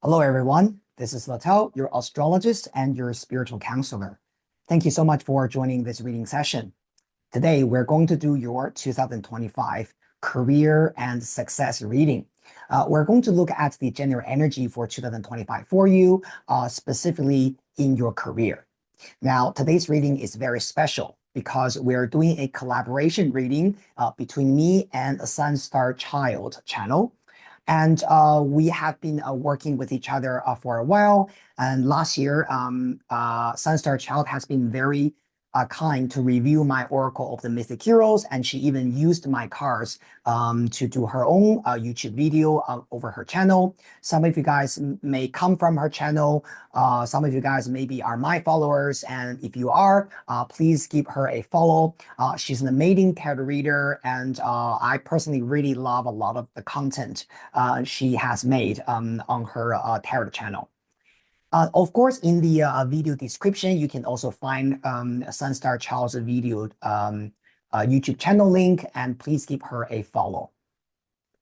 Hello, everyone. This is Letao, your astrologist and your spiritual counselor. Thank you so much for joining this reading session. Today, we're going to do your 2025 career and success reading. We're going to look at the general energy for 2025 for you, specifically in your career. Now, today's reading is very special because we're doing a collaboration reading between me and the Sunstarchild channel. And we have been working with each other for a while. And last year, Sunstarchild has been very kind to review my Oracle of the Mythic Heroes, and she even used my cards to do her own YouTube video over her channel. Some of you guys may come from her channel. Some of you guys maybe are my followers, and if you are, please give her a follow. She's an amazing tarot reader, and I personally really love a lot of the content she has made on her tarot channel. Of course, in the video description, you can also find Sunstarchild's video YouTube channel link, and please give her a follow.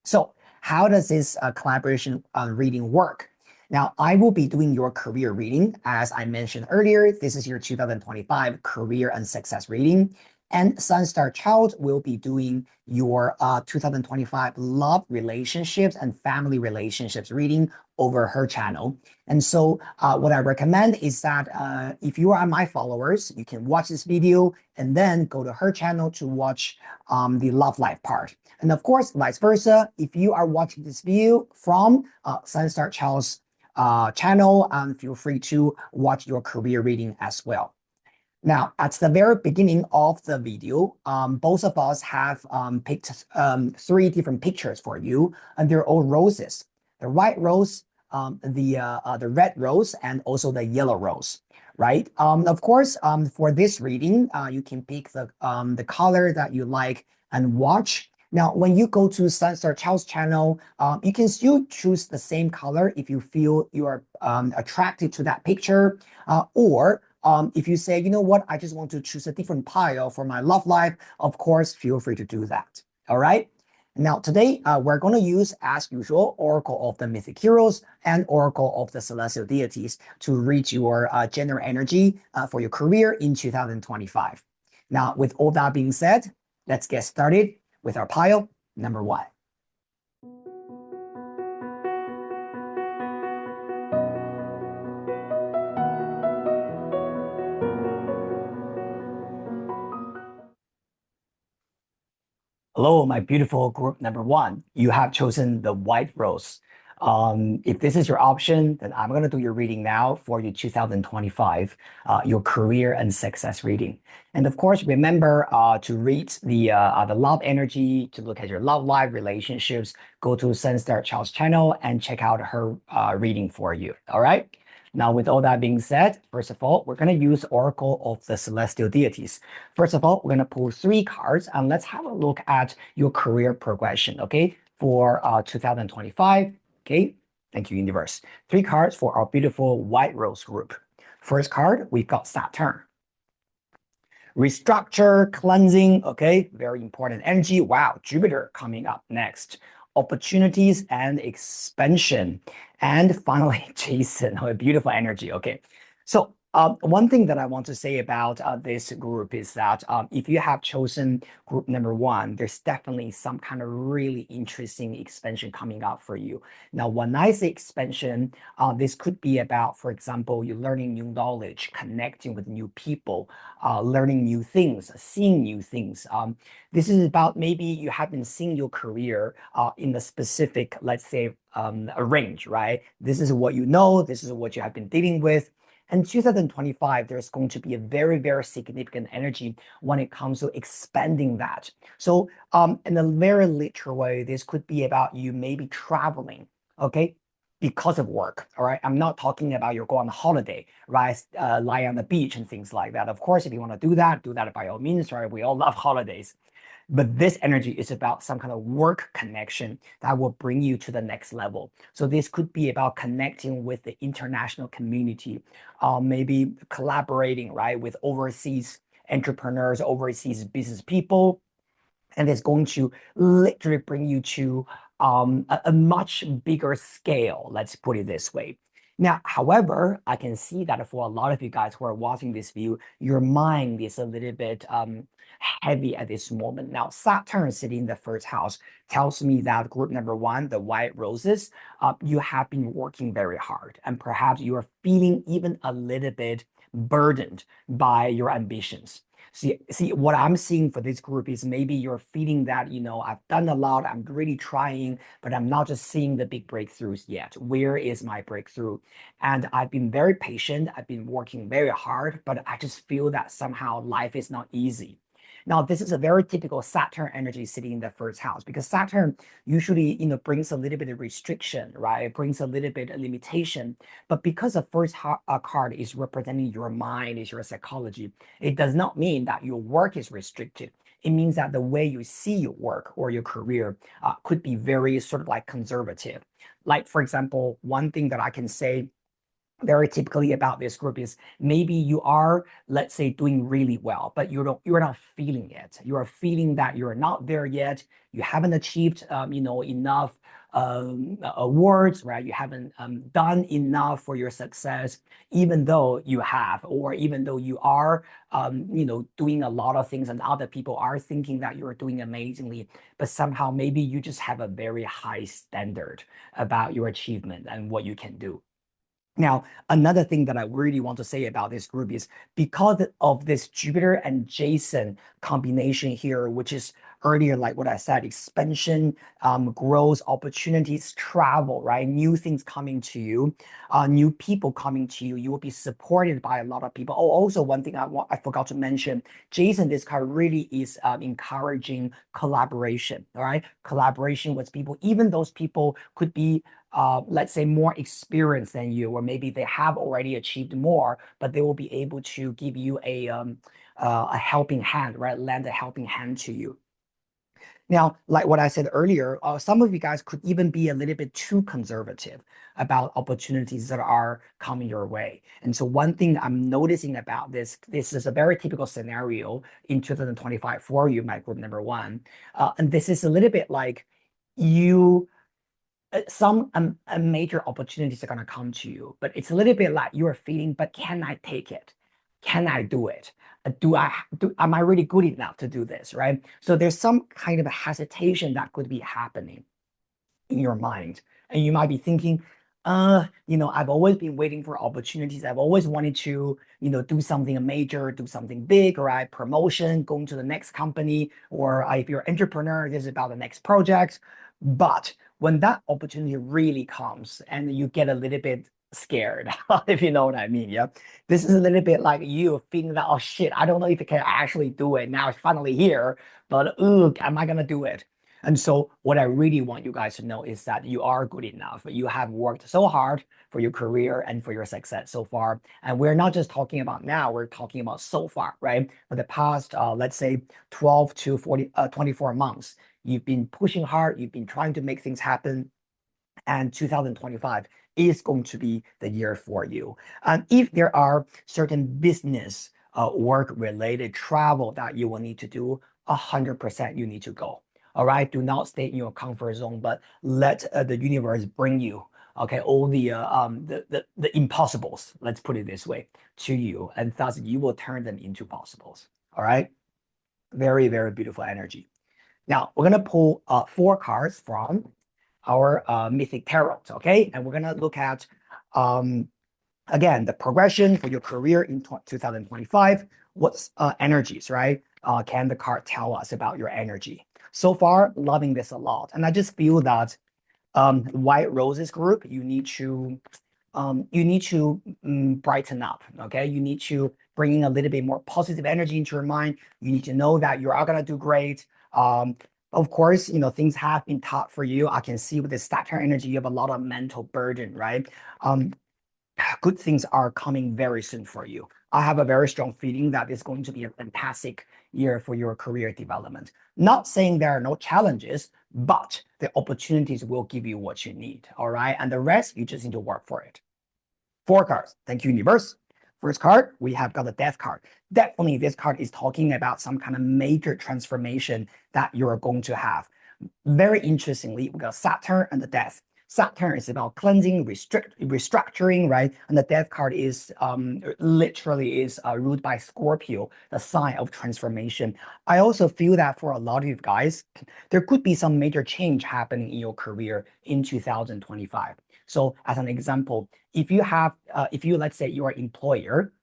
So how does this collaboration reading work? Now, I will be doing your career reading. As I mentioned earlier, this is your 2025 career and success reading. And Sunstarchild will be doing your 2025 love relationships and family relationships reading over her channel. And so what I recommend is that if you are my followers, you can watch this video and then go to her channel to watch the love life part. And of course, vice versa, if you are watching this video from Sunstarchild's channel, feel free to watch your career reading as well. Now, at the very beginning of the video, both of us have picked three different pictures for you, and they're all roses. The white rose, the red rose, and also the yellow rose, right? Of course, for this reading, you can pick the color that you like and watch. Now, when you go to Sunstarchild's channel, you can still choose the same color if you feel you are attracted to that picture, or if you say, you know what, I just want to choose a different pile for my love life, of course, feel free to do that. All right. Now, today, we're going to use, as usual, Oracle of the Mythic Heroes and Oracle of the Celestial Deities to read your general energy for your career in 2025. Now, with all that being said, let's get started with our pile number one. Hello, my beautiful group number one. You have chosen the white rose. If this is your option, then I'm going to do your reading now for your 2025, your career and success reading. And of course, remember to read the love energy, to look at your love life relationships, go to Sunstarchild's channel and check out her reading for you. All right. Now, with all that being said, first of all, we're going to use Oracle of the Celestial Deities. First of all, we're going to pull three cards and let's have a look at your career progression, okay, for 2025. Okay, thank you, universe. Three cards for our beautiful white rose group. First card, we've got Saturn. Restructure, cleansing, okay, very important energy. Wow, Jupiter coming up next. Opportunities and expansion. And finally, Jason, a beautiful energy. Okay, so one thing that I want to say about this group is that if you have chosen group number one, there's definitely some kind of really interesting expansion coming up for you. Now, when I say expansion, this could be about, for example, you learning new knowledge, connecting with new people, learning new things, seeing new things. This is about maybe you have been seeing your career in a specific, let's say, a range, right? This is what you know, this is what you have been dealing with. And 2025, there's going to be a very, very significant energy when it comes to expanding that. So in a very literal way, this could be about you maybe traveling, okay, because of work, all right? I'm not talking about you're going on holiday, right? Lie on the beach and things like that. Of course, if you want to do that by all means, right? We all love holidays. But this energy is about some kind of work connection that will bring you to the next level. So this could be about connecting with the international community, maybe collaborating, right, with overseas entrepreneurs, overseas business people. And it's going to literally bring you to a much bigger scale, let's put it this way. Now, however, I can see that for a lot of you guys who are watching this view, your mind is a little bit heavy at this moment. Now, Saturn sitting in the first house tells me that group number one, the white roses, you have been working very hard, and perhaps you are feeling even a little bit burdened by your ambitions. See, what I'm seeing for this group is maybe you're feeling that, I've done a lot, I'm really trying, but I'm not just seeing the big breakthroughs yet. Where is my breakthrough? And I've been very patient, I've been working very hard, but I just feel that somehow life is not easy. Now, this is a very typical Saturn energy sitting in the first house, because Saturn usually, brings a little bit of restriction, right? It brings a little bit of limitation. But because the first card is representing your mind, is your psychology, it does not mean that your work is restricted. It means that the way you see your work or your career could be very sort of like conservative. Like, for example, one thing that I can say very typically about this group is maybe you are, let's say, doing really well, but you're not feeling it. You are feeling that you're not there yet. You haven't achieved enough awards, right? You haven't done enough for your success, even though you have, or even though you are doing a lot of things and other people are thinking that you're doing amazingly, but somehow maybe you just have a very high standard about your achievement and what you can do. Now, another thing that I really want to say about this group is because of this Jupiter and Jason combination here, which is earlier, like what I said, expansion, growth, opportunities, travel, right? New things coming to you, new people coming to you. You will be supported by a lot of people. Oh, also one thing I forgot to mention, Jason, this card really is encouraging collaboration, all right? Collaboration with people, even those people could be let's say more experienced than you, or maybe they have already achieved more, but they will be able to give you a helping hand, right? Lend a helping hand to you. Now, like what I said earlier, some of you guys could even be a little bit too conservative about opportunities that are coming your way. And so one thing I'm noticing about this is a very typical scenario in 2025 for you, my group number one. And this is a little bit like you some major opportunities are going to come to you, but it's a little bit like you're feeling, but can I take it? Can I do it? Am I really good enough to do this? Right. So there's some kind of a hesitation that could be happening in your mind. And you might be thinking, I've always been waiting for opportunities. I've always wanted to, do something major, do something big, right? Promotion, going to the next company, or if you're an entrepreneur, this is about the next project. But when that opportunity really comes and you get a little bit scared, if you know what I mean, yeah. This is a little bit like you feeling that, oh shit, I don't know if I can actually do it. Now it's finally here, but am I gonna do it? And so what I really want you guys to know is that you are good enough. You have worked so hard for your career and for your success so far. And we're not just talking about now, we're talking about so far, right? For the past, let's say 12 to 24 months, you've been pushing hard, you've been trying to make things happen. And 2025 is going to be the year for you. And if there are certain business work related travel that you will need to do, 100% you need to go. All right. Do not stay in your comfort zone, but let the universe bring you, okay, all the impossibles, let's put it this way, to you. And thus you will turn them into possibles. All right. Very, very beautiful energy. Now we're going to pull 4 cards from our Mythic Tarot, okay? And we're gonna look at, again, the progression for your career in 2025. What's energies, right? Can the card tell us about your energy? So far, loving this a lot. And I just feel that White Roses group, you need to brighten up, okay? You need to bring in a little bit more positive energy into your mind. You need to know that you are gonna do great. Of course, things have been taught for you. I can see with the Saturn energy, you have a lot of mental burden, right? Good things are coming very soon for you. I have a very strong feeling that it's going to be a fantastic year for your career development. Not saying there are no challenges, but the opportunities will give you what you need, all right? And the rest, you just need to work for it. 4 cards. Thank you, universe. First card, we have got the death card. Definitely this card is talking about some kind of major transformation that you're going to have. Very interestingly, we got Saturn and the Death. Saturn is about cleansing, restructuring, right? And the Death card is literally is ruled by Scorpio, the sign of transformation. I also feel that for a lot of you guys, there could be some major change happening in your career in 2025. So as an example, if you let's say you're an employer,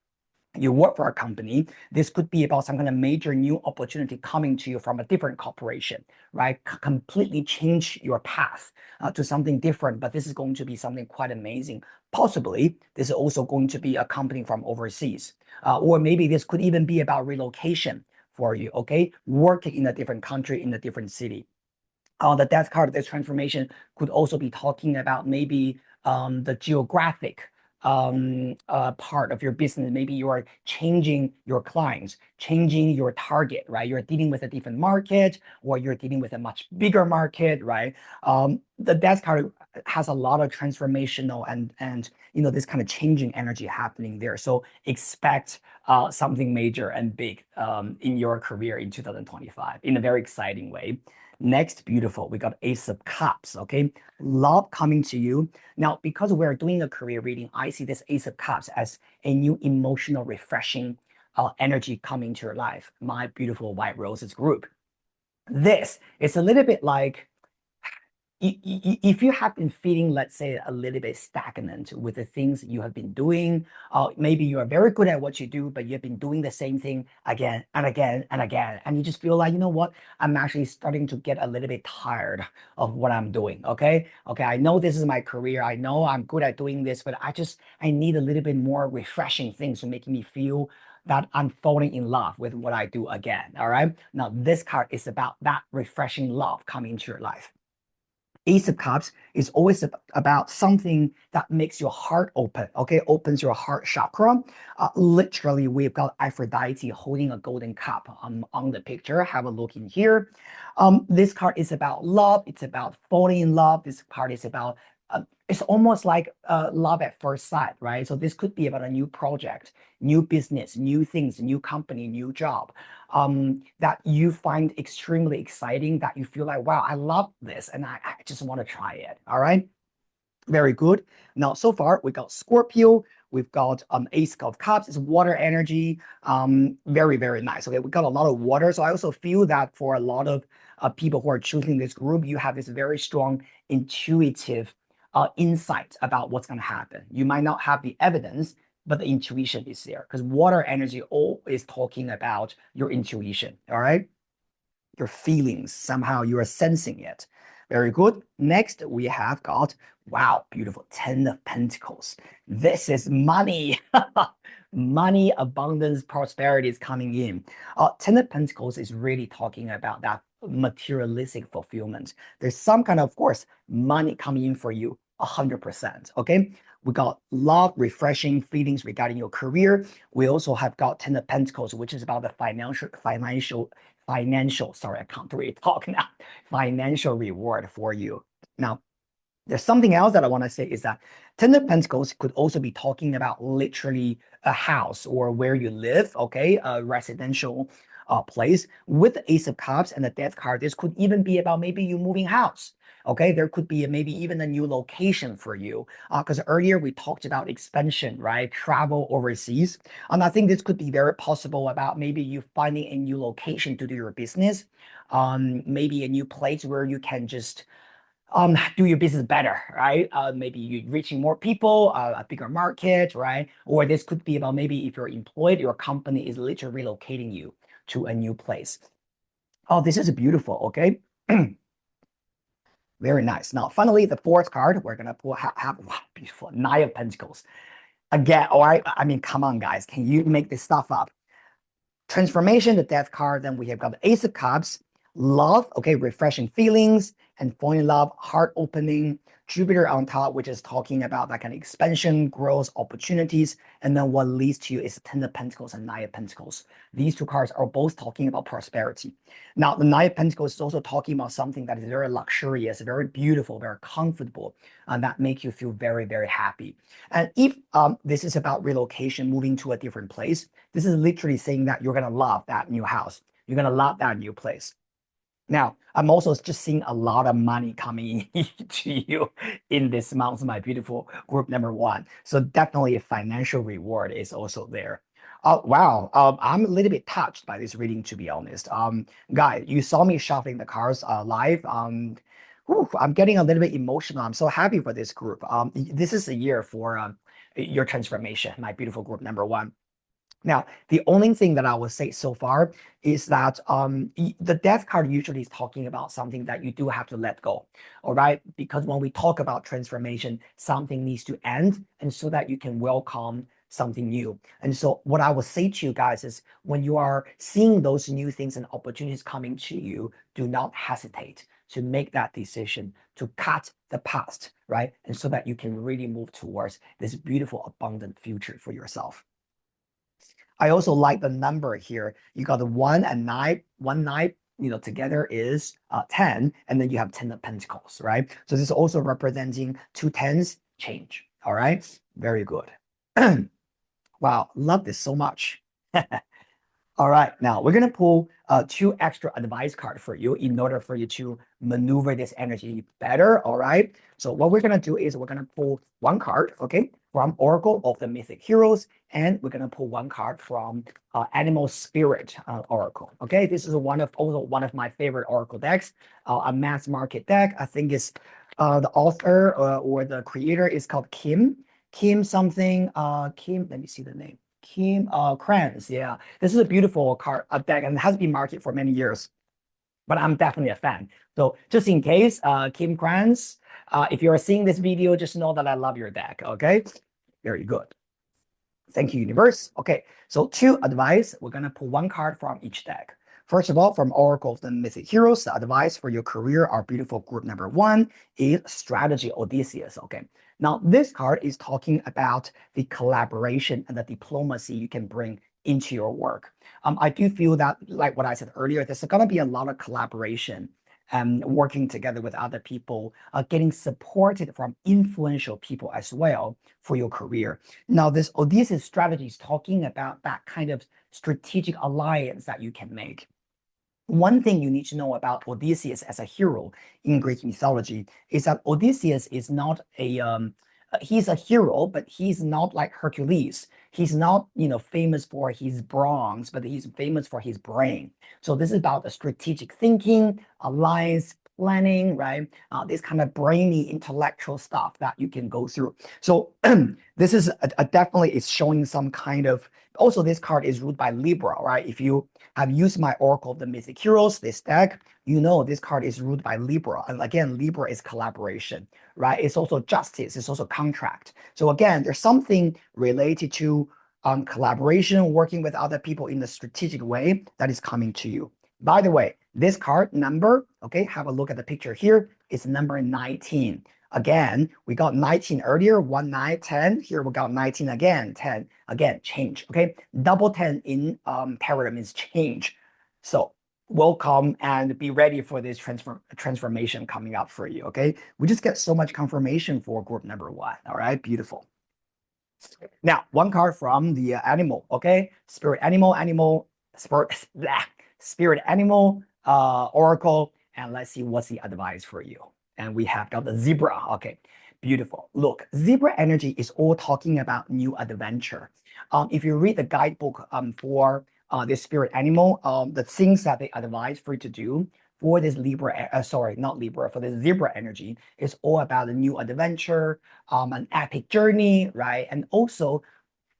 you work for a company, this could be about some kind of major new opportunity coming to you from a different corporation, right? Completely change your path to something different, but this is going to be something quite amazing. Possibly, this is also going to be a company from overseas, or maybe this could even be about relocation for you, okay? Working in a different country, in a different city. The death card, this transformation could also be talking about maybe the geographic part of your business. Maybe you are changing your clients, changing your target, right? You're dealing with a different market, or you're dealing with a much bigger market, right? The death card has a lot of transformational and this kind of changing energy happening there. So expect something major and big in your career in 2025 in a very exciting way. Next, beautiful, we got Ace of Cups, okay? Love coming to you. Now, because we're doing a career reading, I see this Ace of Cups as a new emotional, refreshing energy coming to your life. My beautiful White Roses group. This is a little bit like if you have been feeling, let's say, a little bit stagnant with the things you have been doing, maybe you are very good at what you do, but you've been doing the same thing again and again and again, and you just feel like, you know what, I'm actually starting to get a little bit tired of what I'm doing. Okay, I know this is my career, I know I'm good at doing this, but I need a little bit more refreshing things to make me feel that I'm falling in love with what I do again. All right, now this card is about that refreshing love coming into your life. Ace of Cups is always about something that makes your heart open, okay? Opens your heart chakra. Literally, we've got Aphrodite holding a golden cup on the picture. Have a look in here. This card is about love. It's about falling in love. This card is about, it's almost like love at first sight, right? So this could be about a new project, new business, new things, new company, new job that you find extremely exciting, that you feel like, wow, I love this and I just want to try it. All right. Very good. Now, so far we got Scorpio, we've got Ace of Cups, it's water energy. Very, very nice. Okay, we got a lot of water. So I also feel that for a lot of people who are choosing this group, you have this very strong intuitive insight about what's going to happen. You might not have the evidence, but the intuition is there because water energy all is talking about your intuition. All right, your feelings, somehow you are sensing it. Very good. Next, we have got, wow, beautiful, 10 of Pentacles. This is money. Money, abundance, prosperity is coming in. 10 of Pentacles is really talking about that materialistic fulfillment. There's some kind of course, money coming in for you 100%. Okay. We got love, refreshing feelings regarding your career. We also have got 10 of Pentacles, which is about the financial, sorry, I can't really talk now, financial reward for you. Now, there's something else that I want to say is that Ten of Pentacles could also be talking about literally a house or where you live, okay, a residential place. With the Ace of Cups and the Death card, this could even be about maybe you moving house. Okay, there could be maybe even a new location for you. Because earlier we talked about expansion, right? Travel overseas. And I think this could be very possible about maybe you finding a new location to do your business. Maybe a new place where you can just do your business better, right? Maybe you're reaching more people, a bigger market, right? Or this could be about maybe if you're employed, your company is literally relocating you to a new place. Oh, this is beautiful, okay? Very nice. Now, finally, the fourth card, we're gonna pull have wow, beautiful Nine of Pentacles. Again, all right. I mean, come on, guys. Can you make this stuff up? Transformation, the Death card. Then we have got the Ace of Cups, love, okay, refreshing feelings, and falling in love, heart opening. Jupiter on top, which is talking about that kind of expansion, growth, opportunities. And then what leads to you is the Ten of Pentacles and Nine of Pentacles. These two cards are both talking about prosperity. Now, the Nine of Pentacles is also talking about something that is very luxurious, very beautiful, very comfortable, and that make you feel very, very happy. And if this is about relocation, moving to a different place, this is literally saying that you're going to love that new house. You're going to love that new place. Now, I'm also just seeing a lot of money coming in to you in this month, my beautiful group number one. So definitely a financial reward is also there. Oh, wow. I'm a little bit touched by this reading, to be honest. Guy, you saw me shuffling the cards live. Whew, I'm getting a little bit emotional. I'm so happy for this group. This is a year for your transformation, my beautiful group number one. Now, the only thing that I will say so far is that the death card usually is talking about something that you do have to let go, all right? Because when we talk about transformation, something needs to end, and so that you can welcome something new. And so, what I will say to you guys is when you are seeing those new things and opportunities coming to you, do not hesitate to make that decision to cut the past, right? And so that you can really move towards this beautiful, abundant future for yourself. I also like the number here. You got the one and nine, one nine, together is 10, and then you have 10 of pentacles, right? So this is also representing two tens change. All right. Very good. Wow, love this so much. All right, now we're gonna pull two extra advice card for you in order for you to maneuver this energy better. All right. So what we're gonna do is we're gonna pull one card, okay, from Oracle of the Mythic Heroes, and we're gonna pull one card from Animal Spirit Oracle. Okay, this is also one of my favorite Oracle decks, a mass market deck. I think it's the author or the creator is called Kim something. Kim. Let me see the name. Kim Kranz. Yeah, this is a beautiful card deck and it has been marketed for many years, but I'm definitely a fan. So just in case, Kim Kranz, if you're seeing this video, just know that I love your deck. Okay, very good. Thank you, universe. Okay, so two advice. We're gonna pull one card from each deck. First of all, from Oracle of the Mythic Heroes, the advice for your career, our beautiful group number one is Strategy Odysseus. Okay, now this card is talking about the collaboration and the diplomacy you can bring into your work. I do feel that, like what I said earlier, there's going to be a lot of collaboration working together with other people, getting supported from influential people as well for your career. Now, this Odysseus strategy is talking about that kind of strategic alliance that you can make. One thing you need to know about Odysseus as a hero in Greek mythology is that Odysseus is not he's a hero, but he's not like Hercules. He's not, famous for his bronze, but he's famous for his brain. So this is about the strategic thinking, alliance, planning, right? This kind of brainy intellectual stuff that you can go through. So this is definitely is showing some kind of, also this card is ruled by Libra, right? If you have used my Oracle of the Mythic Heroes, this deck, you know this card is ruled by Libra. And again, Libra is collaboration, right? It's also justice, it's also contract. So again, there's something related to collaboration, working with other people in a strategic way that is coming to you. By the way, this card number, okay, have a look at the picture here. It's number 19. Again, we got 19 earlier, 1, 9, 10. Here we got 19 again, 10. Again, change, okay? Double 10 in tarot means change. So welcome and be ready for this transformation coming up for you, okay? We just get so much confirmation for group number one, all right? Beautiful. Now, one card from the animal, okay? Spirit animal, oracle, and let's see what's the advice for you. And we have got the zebra, okay? Beautiful. Look, zebra energy is all talking about new adventure. If you read the guidebook for this spirit animal, the things that they advise for you to do for this Libra, sorry, not Libra, for this zebra energy is all about a new adventure, an epic journey, right? And also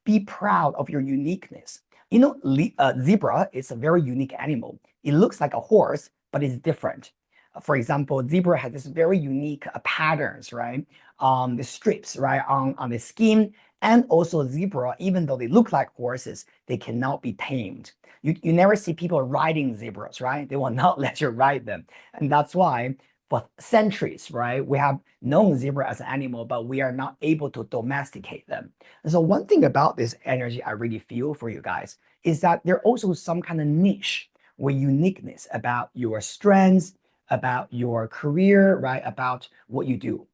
be proud of your uniqueness. Zebra is a very unique animal. It looks like a horse, but it's different. For example, zebra has this very unique patterns, right? The strips, right, on the skin. And also zebra, even though they look like horses, they cannot be tamed. You never see people riding zebras, right? They will not let you ride them. And that's why for centuries, right, we have known zebra as an animal, but we are not able to domesticate them. And so one thing about this energy I really feel for you guys is that there also some kind of niche or uniqueness about your strengths, about your career, right? About what you do.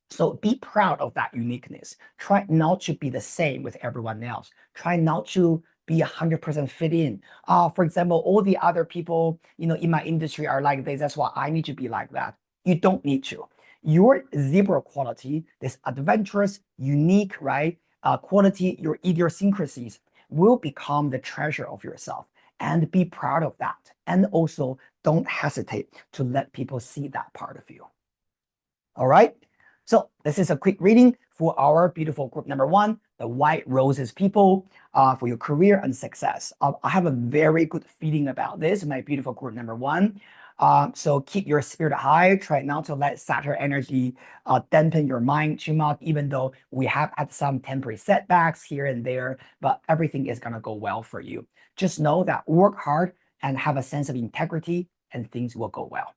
So be proud of that uniqueness. Try not to be the same with everyone else. Try not to be 100% fit in. For example, all the other people, in my industry are like this. That's why I need to be like that. You don't need to. Your zebra quality, this adventurous, unique, right, quality, your idiosyncrasies will become the treasure of yourself, and be proud of that. And also don't hesitate to let people see that part of you. All right. So this is a quick reading for our beautiful group number one, the White Roses people, for your career and success. I have a very good feeling about this, my beautiful group number one. So keep your spirit high. Try not to let Saturn energy dampen your mind too much, even though we have had some temporary setbacks here and there, but everything is going to go well for you. Just know that work hard and have a sense of integrity, and things will go well.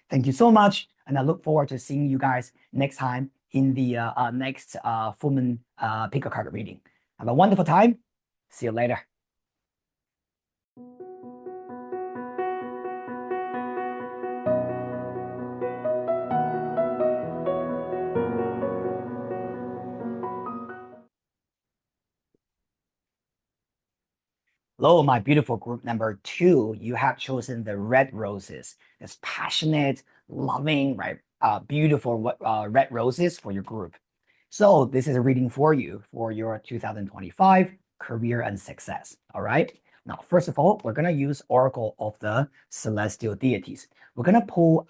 Thank you so much, and I look forward to seeing you guys next time in the next full moon pick a card reading. Have a wonderful time. See you later. Hello, my beautiful group number two. You have chosen the red roses. It's passionate, loving, right? Beautiful red roses for your group. So this is a reading for you for your 2025 career and success. All right. Now, first of all, we're gonna use Oracle of the Celestial Deities. We're gonna pull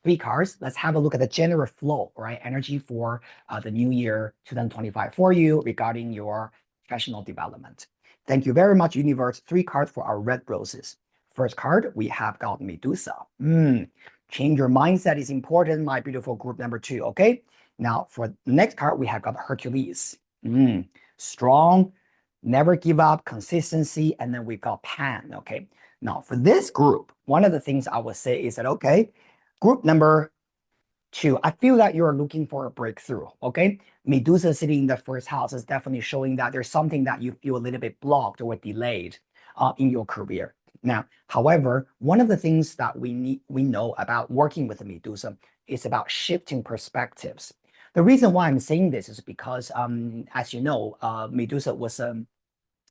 three cards. Let's have a look at the general flow, right? Energy for the new year 2025 for you regarding your professional development. Thank you very much, Universe. Three cards for our red roses. First card, we have got Medusa. Change your mindset is important, my beautiful group number two, okay? Now, for the next card, we have got Hercules. Strong, never give up, consistency, and then we've got Pan, okay? Now, for this group, one of the things I would say is that, okay, group number two, I feel that you're looking for a breakthrough, okay? Medusa sitting in the first house is definitely showing that there's something that you feel a little bit blocked or delayed in your career. Now, however, one of the things that we know about working with the Medusa is about shifting perspectives. The reason why I'm saying this is because, as you know, Medusa was a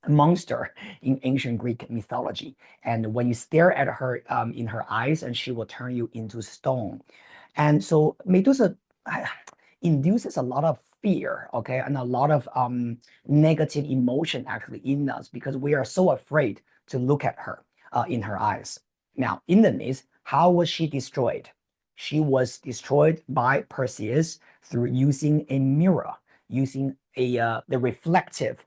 monster in ancient Greek mythology. And when you stare at her in her eyes, and she will turn you into stone. And so Medusa induces a lot of fear, okay, and a lot of negative emotion actually in us because we are so afraid to look at her in her eyes. Now, in the myth, how was she destroyed? She was destroyed by Perseus through using a mirror, using the reflective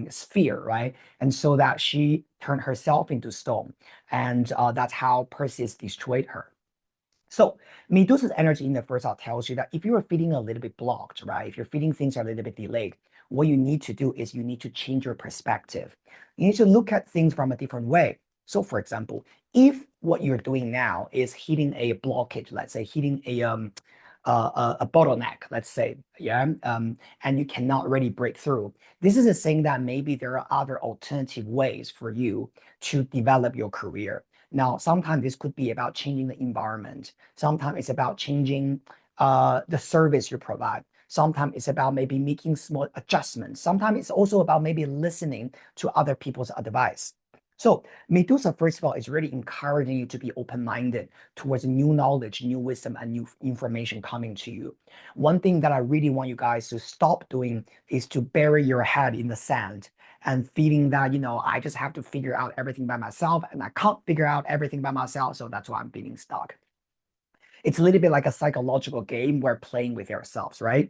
sphere, right? And so that she turned herself into stone, and that's how Perseus destroyed her. So Medusa's energy in the first house tells you that if you are feeling a little bit blocked, right? If you're feeling things are a little bit delayed, what you need to do is you need to change your perspective. You need to look at things from a different way. So for example, if what you're doing now is hitting a blockage, let's say hitting a bottleneck, let's say, yeah, and you cannot really break through. This is a saying that maybe there are other alternative ways for you to develop your career. Now, sometimes this could be about changing the environment. Sometimes it's about changing the service you provide. Sometimes it's about maybe making small adjustments. Sometimes it's also about maybe listening to other people's advice. So Medusa, first of all, is really encouraging you to be open-minded towards new knowledge, new wisdom, and new information coming to you. One thing that I really want you guys to stop doing is to bury your head in the sand and feeling that, I just have to figure out everything by myself, and I can't figure out everything by myself, so that's why I'm feeling stuck. It's a little bit like a psychological game we're playing with ourselves, right?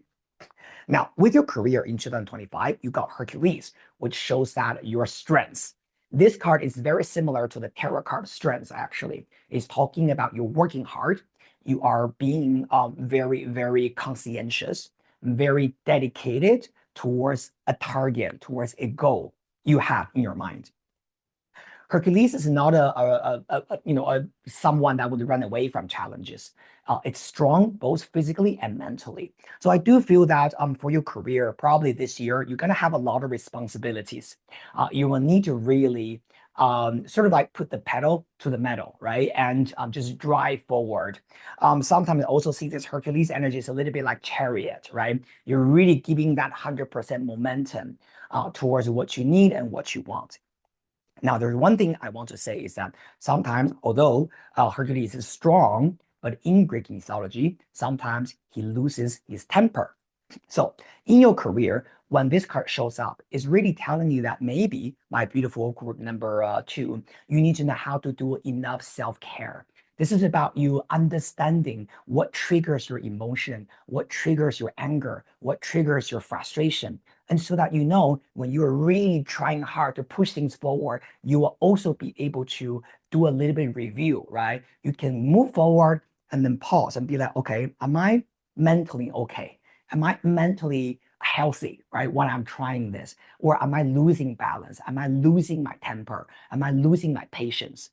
Now, with your career in 2025, you got Hercules, which shows that your strengths. This card is very similar to the tarot card strengths, actually. It's talking about you working hard. You are being very, very conscientious, very dedicated towards a target, towards a goal you have in your mind. Hercules is not someone that would run away from challenges. It's strong both physically and mentally. So I do feel that for your career, probably this year, you're gonna have a lot of responsibilities. You will need to really sort of like put the pedal to the metal, right? And just drive forward. Sometimes I also see this Hercules energy is a little bit like chariot, right? You're really giving that 100% momentum towards what you need and what you want. Now, there's one thing I want to say is that sometimes, although Hercules is strong, but in Greek mythology, sometimes he loses his temper. So in your career, when this card shows up, it's really telling you that maybe, my beautiful group number two, you need to know how to do enough self-care. This is about you understanding what triggers your emotion, what triggers your anger, what triggers your frustration. And so that you know when you're really trying hard to push things forward, you will also be able to do a little bit of review, right? You can move forward and then pause and be like, okay, am I mentally okay? Am I mentally healthy, right? When I'm trying this, or am I losing balance? Am I losing my temper? Am I losing my patience?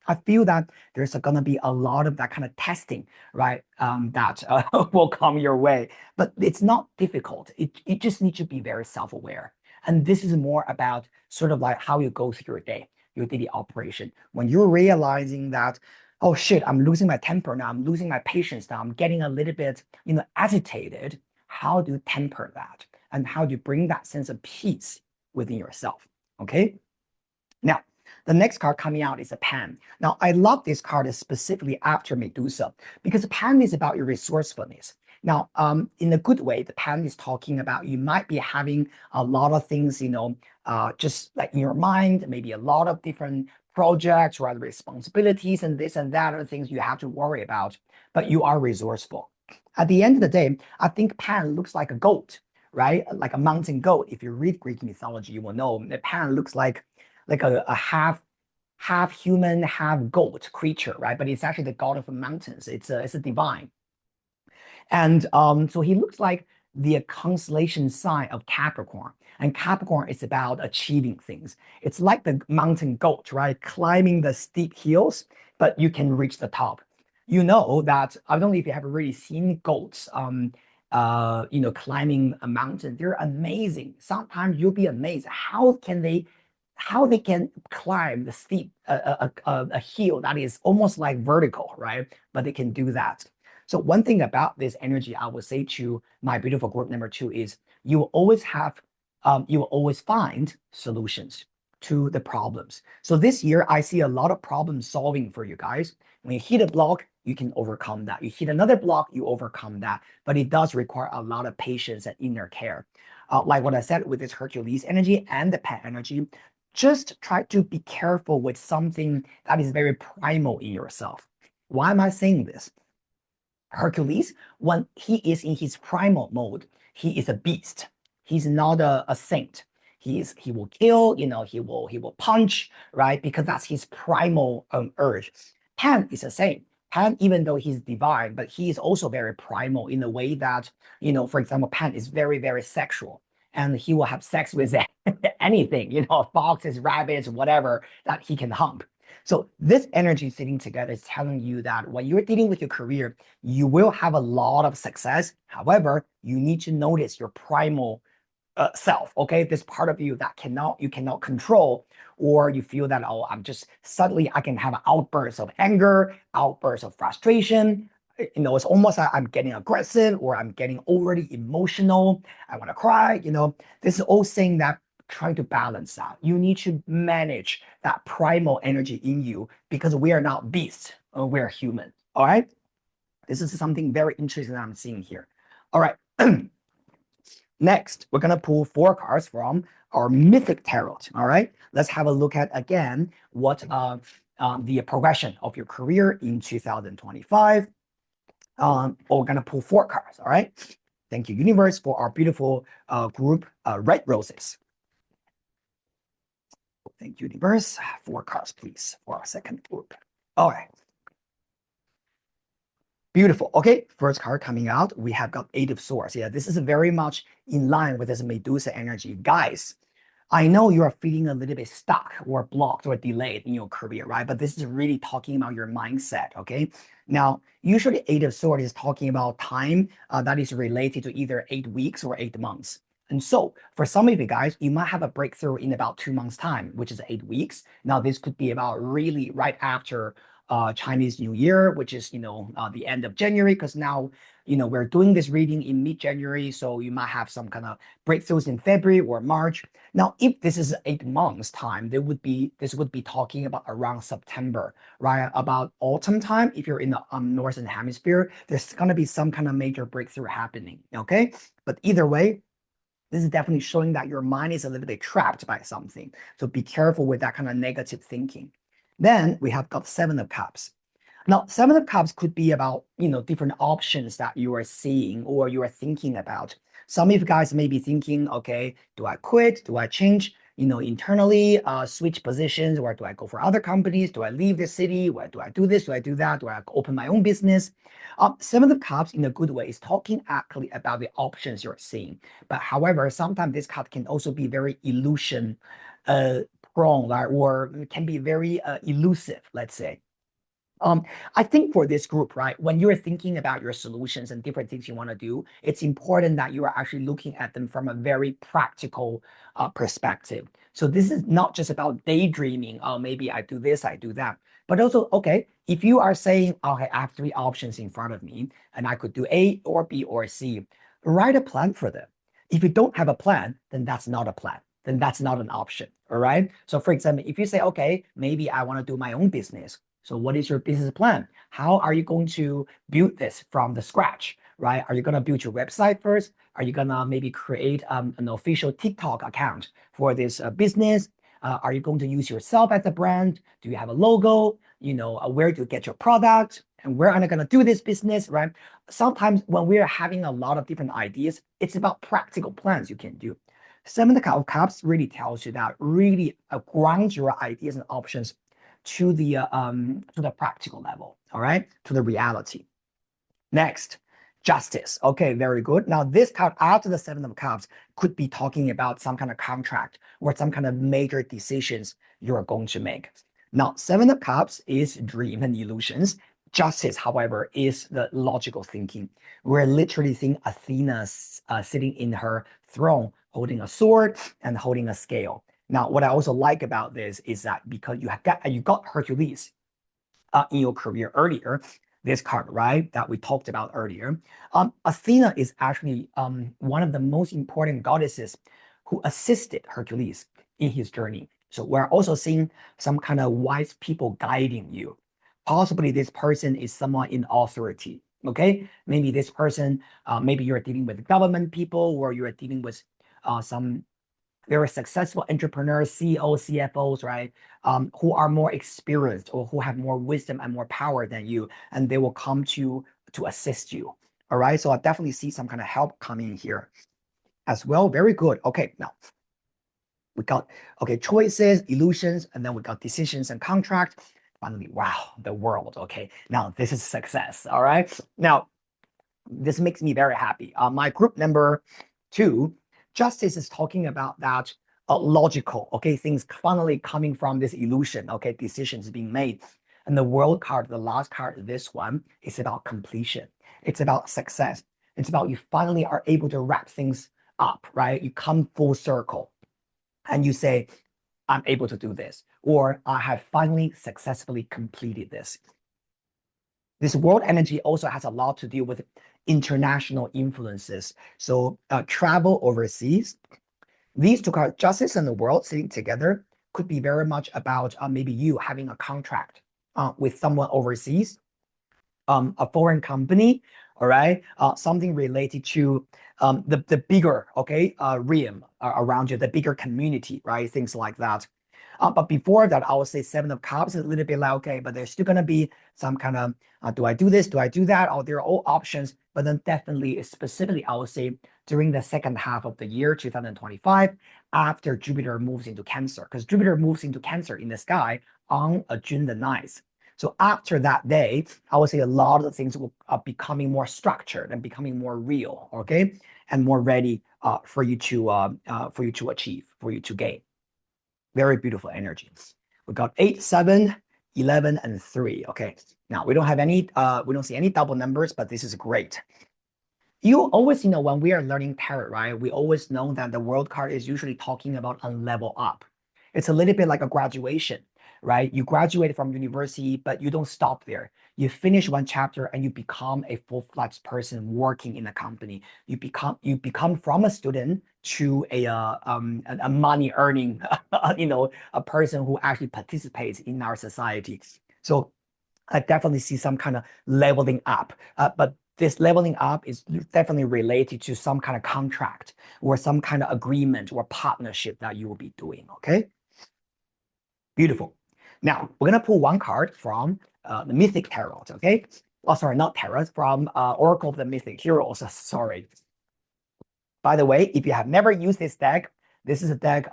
I feel that there's going to be a lot of that kind of testing, right? That will come your way, but it's not difficult. It just needs to be very self-aware. And this is more about sort of like how you go through your day, your daily operation. When you're realizing that, oh shit, I'm losing my temper now, I'm losing my patience now, I'm getting a little bit, agitated. How do you temper that? And how do you bring that sense of peace within yourself? Okay. Now, the next card coming out is a pen. Now, I love this card specifically after Medusa because the pen is about your resourcefulness. Now, in a good way, the pen is talking about you might be having a lot of things, just like in your mind, maybe a lot of different projects or other responsibilities and this and that are things you have to worry about, but you are resourceful. At the end of the day, I think Pan looks like a goat, right? Like a mountain goat. If you read Greek mythology, you will know that Pan looks like a half human, half goat creature, right? But it's actually the god of the mountains. It's a divine. And so he looks like the constellation sign of Capricorn. And Capricorn is about achieving things. It's like the mountain goat, right? Climbing the steep hills, but you can reach the top. You know that, I don't know if you have really seen goats climbing a mountain. They're amazing. Sometimes you'll be amazed. How they can climb the steep a hill that is almost like vertical, right? But they can do that. So one thing about this energy, I would say to my beautiful group number two is you will always you will always find solutions to the problems. So this year, I see a lot of problem solving for you guys. When you hit a block, you can overcome that. You hit another block, you overcome that. But it does require a lot of patience and inner care. Like what I said with this Hercules energy and the pet energy, just try to be careful with something that is very primal in yourself. Why am I saying this? Hercules, when he is in his primal mode, he is a beast. He's not a saint. He will kill, he will punch, right? Because that's his primal urge. Pan is a saint. Pan, even though he's divine, but he is also very primal in the way that, for example, Pan is very, very sexual. And he will have sex with anything, foxes, rabbits, whatever that he can hump. So this energy sitting together is telling you that when you're dealing with your career, you will have a lot of success. However, you need to notice your primal self. Okay, this part of you that you cannot control, or you feel that, oh, I'm just suddenly I can have outbursts of anger, outbursts of frustration. It's almost like I'm getting aggressive or I'm getting overly emotional. I want to cry. This is all saying that trying to balance that. You need to manage that primal energy in you because we are not beasts, we're human. All right. This is something very interesting that I'm seeing here. All right. Next, we're going to pull 4 cards from our Mythic Tarot. All right. Let's have a look at again what the progression of your career in 2025. We're going to pull 4 cards. All right. Thank you, universe, for our beautiful group, Red Roses. Thank you, universe. 4 cards, please, for our second group. All right. Beautiful. Okay, first card coming out, we have got 8 of Swords. Yeah, this is very much in line with this Medusa energy. Guys, I know you are feeling a little bit stuck or blocked or delayed in your career, right? But this is really talking about your mindset, okay? Now, usually 8 of Swords is talking about time that is related to either 8 weeks or 8 months. And so for some of you guys, you might have a breakthrough in about 2 months time, which is 8 weeks. Now, this could be about really right after Chinese New Year, which is, the end of January, because now we're doing this reading in mid-January, so you might have some kind of breakthroughs in February or March. Now, if this is 8 months time, this would be talking about around September, right? About autumn time. If you're in the northern hemisphere, there's gonna be some kind of major breakthrough happening. Okay, but either way, this is definitely showing that your mind is a little bit trapped by something. So be careful with that kind of negative thinking. Then we have got Seven of Cups. Now, Seven of Cups could be about, different options that you are seeing or you are thinking about. Some of you guys may be thinking, okay, do I quit? Do I change, internally, switch positions, or do I go for other companies? Do I leave the city? Or do I do this? Do I do that? Do I open my own business? Seven of Cups in a good way is talking actually about the options you're seeing. But however, sometimes this card can also be very illusion uh, prone, right? Or can be very elusive, let's say. I think for this group, right, when you're thinking about your solutions and different things you want to do, it's important that you are actually looking at them from a very practical perspective. So this is not just about daydreaming. Oh, maybe I do this, I do that. But also, okay, if you are saying, okay, I have three options in front of me, and I could do A or B or C, write a plan for them. If you don't have a plan, then that's not a plan. Then that's not an option. All right. So, for example, if you say, okay, maybe I want to do my own business. So what is your business plan? How are you going to build this from the scratch, right? Are you going to build your website first? Are you going to maybe create an official TikTok account for this business? Are you going to use yourself as a brand? Do you have a logo? Where do you get your product? And where am I going to do this business, right? Sometimes when we're having a lot of different ideas, it's about practical plans you can do. Seven of Cups really tells you that really grounds your ideas and options to the practical level, all right, to the reality. Next, Justice. Okay, very good. Now this card after the Seven of Cups could be talking about some kind of contract or some kind of major decisions you're going to make. Now, Seven of Cups is dream and illusions. Justice, however, is the logical thinking. We're literally seeing Athena sitting in her throne, holding a sword and holding a scale. Now, what I also like about this is that because you got Hercules in your career earlier, this card, right, that we talked about earlier. Athena is actually one of the most important goddesses who assisted Hercules in his journey. So we're also seeing some kind of wise people guiding you. Possibly this person is someone in authority. Okay, maybe this person, maybe you're dealing with government people, or you're dealing with some very successful entrepreneurs, CEOs, CFOs, right? Who are more experienced or who have more wisdom and more power than you, and they will come to assist you. All right. So I definitely see some kind of help coming here as well. Very good. Okay. Now we got choices, illusions, and then we got decisions and contract. Finally, wow, the world. Okay. Now this is success. All right. Now this makes me very happy. My group number 2, Justice, is talking about that logical, things finally coming from this illusion, decisions being made. And the world card, the last card, this one, is about completion. It's about success. It's about you finally are able to wrap things up, right? You come full circle and you say, I'm able to do this, or I have finally successfully completed this. This world energy also has a lot to do with international influences. So travel overseas, these two cards, Justice and the World sitting together, could be very much about maybe you having a contract with someone overseas, a foreign company, all right, something related to the bigger, realm around you, the bigger community, right, things like that. But before that, I would say Seven of Cups is a little bit like, okay, but there's still going to be some kind of, do I do this? Do I do that? Oh, there are all options. But then definitely, specifically, I would say during the second half of the year, 2025, after Jupiter moves into Cancer, because Jupiter moves into Cancer in the sky on June the 9th. So after that day, I would say a lot of the things will becoming more structured and becoming more real, and more ready for you to achieve, for you to gain. Very beautiful energy. We got 8, 7, 11, and 3. Okay. Now we don't have any, we don't see any double numbers, but this is great. You always, when we are learning tarot, right? We always know that the world card is usually talking about a level up. It's a little bit like a graduation, right? You graduate from university, but you don't stop there. You finish one chapter and you become a full-fledged person working in a company. You become from a student to a money earning, a person who actually participates in our society. So I definitely see some kind of leveling up. But this leveling up is definitely related to some kind of contract or some kind of agreement or partnership that you will be doing. Okay, beautiful. Now we're gonna pull one card from the Mythic Tarot. Okay, oh sorry, not Tarot, from Oracle of the Mythic Heroes. Sorry. By the way, if you have never used this deck, this is a deck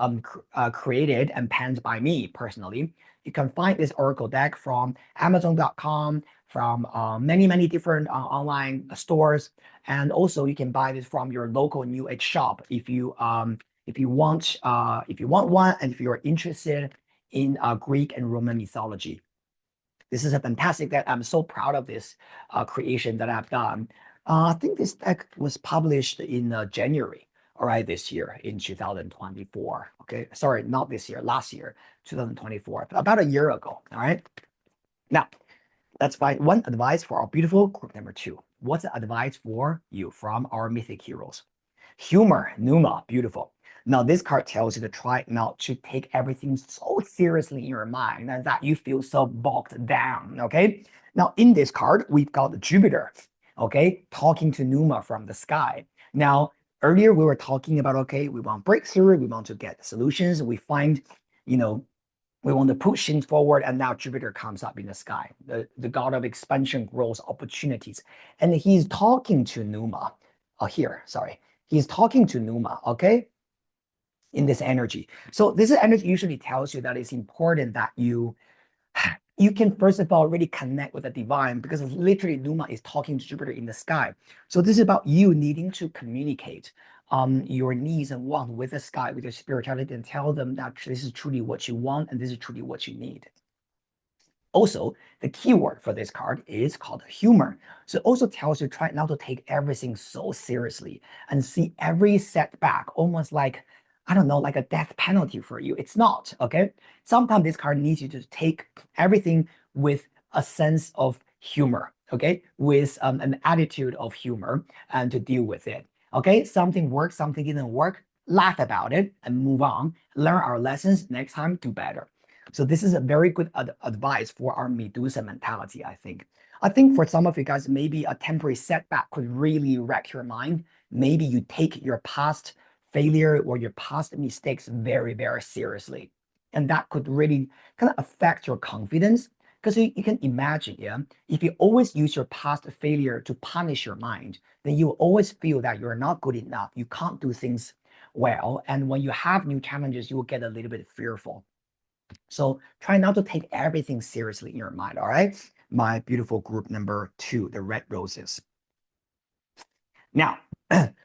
created and penned by me personally. You can find this Oracle deck from Amazon.com, from many, many different online stores. And also you can buy this from your local New Age shop if you want one and if you're interested in Greek and Roman mythology. This is a fantastic deck. I'm so proud of this creation that I've done. I think this deck was published in January, all right, this year in 2024. Okay, sorry, not this year, last year, 2024, about a year ago. All right. Now, let's find one advice for our beautiful group number 2. What's the advice for you from our mythic heroes? Humor, Numa, beautiful. Now, this card tells you to try not to take everything so seriously in your mind and that you feel so bogged down. Okay. Now, in this card, we've got Jupiter, okay, talking to Numa from the sky. Now, earlier we were talking about, okay, we want breakthrough, we want to get solutions, we find, you know, we want to push things forward, and now Jupiter comes up in the sky, the god of expansion, growth, opportunities. And he's talking to Numa. Oh, here, sorry. He's talking to Numa, okay, in this energy. So this energy usually tells you that it's important that you can first of all really connect with the divine, because literally Numa is talking to Jupiter in the sky. So this is about you needing to communicate your needs and wants with the sky, with your spirituality, and tell them that this is truly what you want and this is truly what you need. Also, the keyword for this card is called humor. So it also tells you try not to take everything so seriously and see every setback almost like, I don't know, like a death penalty for you. It's not, okay? Sometimes this card needs you to take everything with a sense of humor, okay? With an attitude of humor and to deal with it, okay? Something worked, something didn't work, laugh about it and move on. Learn our lessons. Next time, do better. So this is a very good advice for our Medusa mentality, I think. I think for some of you guys, maybe a temporary setback could really wreck your mind. Maybe you take your past failure or your past mistakes very, very seriously. And that could really kind of affect your confidence. Because you can imagine, yeah, if you always use your past failure to punish your mind, then you will always feel that you're not good enough. You can't do things well. And when you have new challenges, you will get a little bit fearful. So try not to take everything seriously in your mind, all right? My beautiful group number 2, the red roses. Now,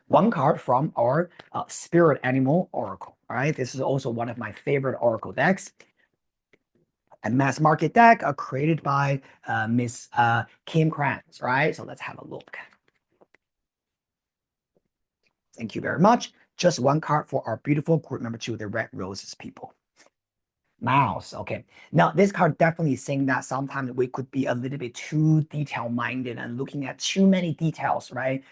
one card from our spirit animal oracle, all right? This is also one of my favorite oracle decks. A mass market deck created by Miss Kim Krantz, right? So let's have a look. Thank you very much. Just one card for our beautiful group number 2, the red roses people. Mouse. Okay. Now, this card definitely saying that sometimes we could be a little bit too detail-minded and looking at too many details, right?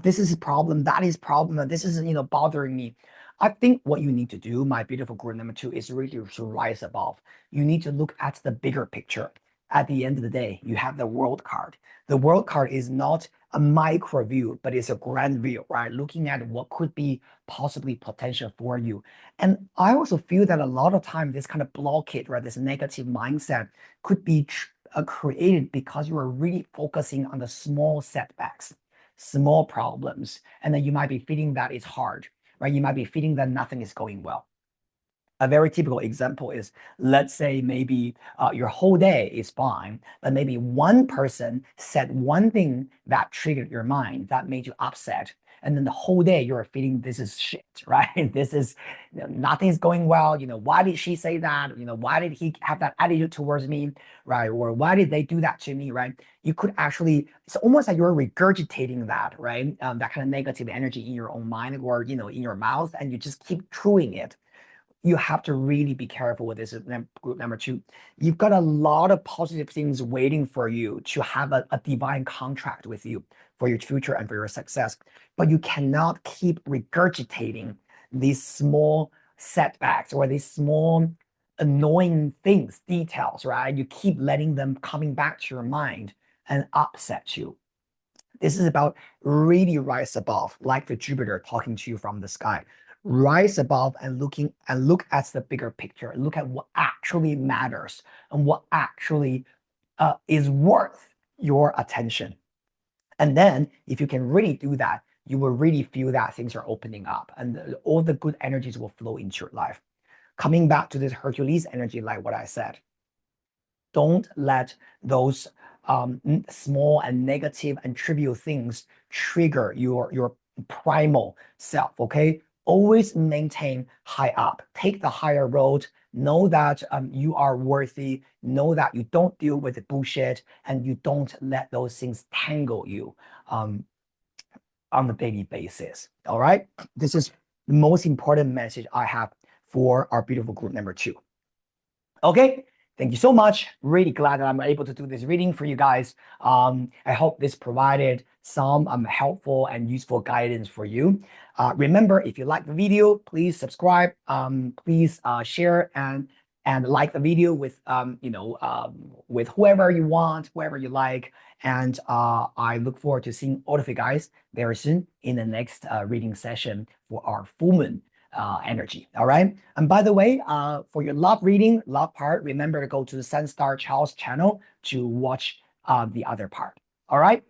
This is a problem, that is problem, and this is, bothering me. I think what you need to do, my beautiful group number 2, is really to rise above. You need to look at the bigger picture. At the end of the day, you have the world card. The world card is not a micro view, but it's a grand view, right? Looking at what could be possibly potential for you. And I also feel that a lot of time this kind of blockade, right, this negative mindset could be created because you are really focusing on the small setbacks, small problems, and then you might be feeling that it's hard, right? You might be feeling that nothing is going well. A very typical example is, let's say maybe your whole day is fine, but maybe one person said one thing that triggered your mind, that made you upset. And then the whole day you're feeling this is shit, right? This is, nothing is going well. Why did she say that? Why did he have that attitude towards me, right? Or why did they do that to me, right? You could actually, it's almost like you're regurgitating that, right? That kind of negative energy in your own mind or, in your mouth, and you just keep chewing it. you have to really be careful with this group number two. You've got a lot of positive things waiting for you to have a divine contract with you for your future and for your success. But you cannot keep regurgitating these small setbacks or these small annoying things, details, right? You keep letting them coming back to your mind and upset you. This is about really rise above, like the Jupiter talking to you from the sky. Rise above and look at the bigger picture. Look at what actually matters and what actually is worth your attention. And then, if you can really do that, you will really feel that things are opening up and all the good energies will flow into your life. Coming back to this Hercules energy, like what I said, don't let those small and negative and trivial things trigger your primal self. Okay, always maintain high up. Take the higher road. Know that you are worthy. Know that you don't deal with the bullshit, and you don't let those things tangle you um, on a daily basis. All right, this is the most important message I have for our beautiful group number two. Okay, thank you so much. Really glad that I'm able to do this reading for you guys. I hope this provided some helpful and useful guidance for you. Remember, if you like the video, please subscribe. Please share and like the video with with whoever you want, whoever you like. And I look forward to seeing all of you guys very soon in the next reading session for our full moon energy. All right. And by the way, for your love reading, love part, remember to go to the Sunstarchild channel to watch the other part. All right.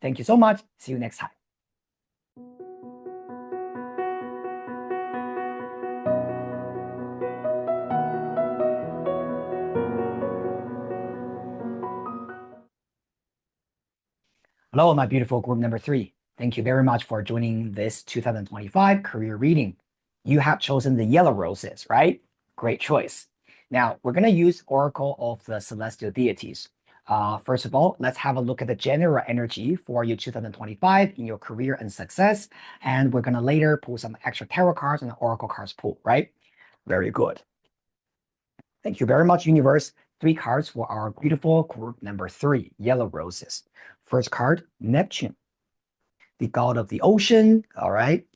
Thank you so much. See you next time. Hello, my beautiful group number three. Thank you very much for joining this 2025 career reading. You have chosen the yellow roses, right? Great choice. Now, we're going to use Oracle of the Celestial Deities. First of all, let's have a look at the general energy for you 2025 in your career and success. And we're going to later pull some extra tarot cards and Oracle cards pull, right? Very good. Thank you very much, universe. 3 cards for our beautiful group number 3, yellow roses. First card, Neptune, the god of the ocean. All right.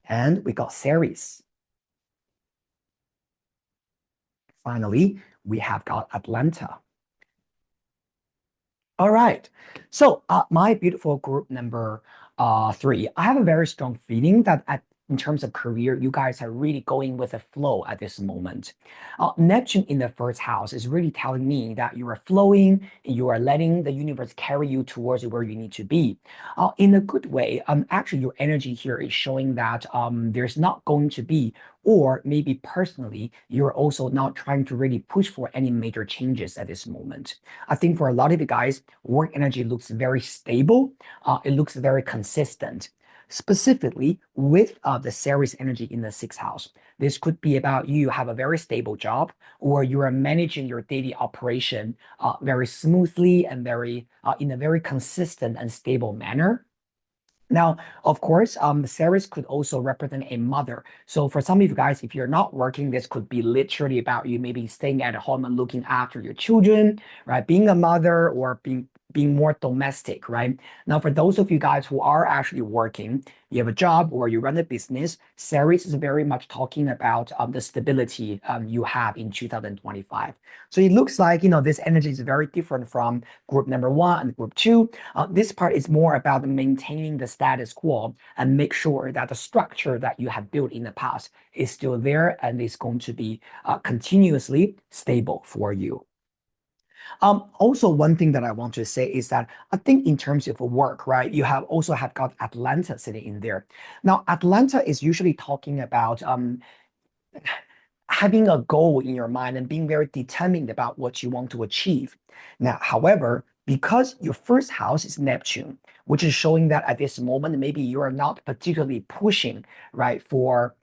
And we got Ceres. Finally, we have got Atlanta. All right. So my beautiful group number 3, I have a very strong feeling that in terms of career, you guys are really going with the flow at this moment. Neptune in the first house is really telling me that you are flowing, you are letting the universe carry you towards where you need to be. In a good way, actually your energy here is showing that there's not going to be, or maybe personally, you're also not trying to really push for any major changes at this moment. I think for a lot of you guys, work energy looks very stable. It looks very consistent. Specifically with the Ceres energy in the 6th house. This could be about you have a very stable job, or you are managing your daily operation very smoothly and very in a very consistent and stable manner. Now, of course, Ceres could also represent a mother. So for some of you guys, if you're not working, this could be literally about you maybe staying at home and looking after your children, right? Being a mother or being more domestic, right? Now, for those of you guys who are actually working, you have a job or you run a business, Ceres is very much talking about the stability you have in 2025. So it looks like, this energy is very different from group number 1 and group 2. This part is more about maintaining the status quo and make sure that the structure that you have built in the past is still there and is going to be continuously stable for you. Also, one thing that I want to say is that I think in terms of work, right, you have also have got Atlanta sitting in there. Now, Atlanta is usually talking about having a goal in your mind and being very determined about what you want to achieve. Now, however, because your first house is Neptune, which is showing that at this moment, maybe you are not particularly pushing, right, for